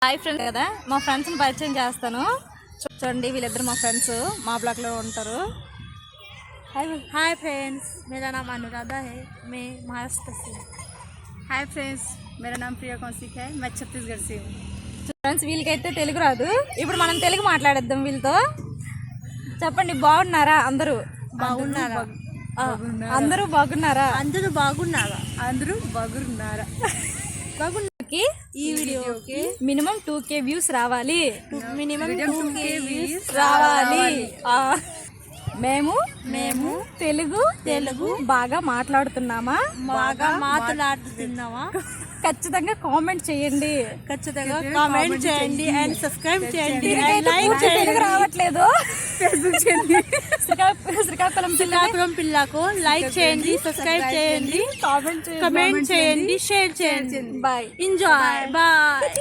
Hi friend కదా మా ఫ్రెండ్స్ని పరిచయం చేస్తాను. చూడండి వీళ్ళిద్దరు మా ఫ్రెండ్స్ మా బ్లాక్లో ఉంటారు. हाय फ्रेंड्स, मेरा नाम अनुराधा है, मैं महाराष्ट्र से हूँ। हाय फ्रेंड्स, मेरा नाम प्रिया कौशिक है, मैं छत्तीसगढ़ से हूँ। ఫ్రెండ్స్ వీళ్ళకైతే తెలుగు రాదు. ఇప్పుడు మనం తెలుగు మాట్లాడేద్దాం వీళ్ళతో. చెప్పండి, బాగున్నారా అందరూ? బాగున్నారా? అందరూ బాగున్నారా? అందరూ బాగున్నారా? అందరూ బాగున్నారా? ఈ వీడియోకి మినిమం 2K వ్యూస్ రావాలి. మినిమం 2K వ్యూస్ రావాలి. మేము తెలుగు బాగా మాట్లాడుతున్నామా? బాగా మాట్లాడుతున్నావా? ఖచ్చితంగా కామెంట్ చేయండి. ఖచ్చితంగా కామెంట్ చేయండి అండ్ సబ్స్క్రైబ్ చేయండి అండ్ వీళ్ళకైతే లైక్ పూర్తి తెలుగు చేయండి. రావట్లేదు. ఫేస్బుక్ చేయండి. శ్రీకాకుళం శ్రీకాకుళం పిల్లకు లైక్ చేయండి, సబ్స్క్రైబ్ చేయండి, కామెంట్ కమెంట్ చేయండి, షేర్ చేయండి. బాయ్. ఎంజాయ్. బాయ్.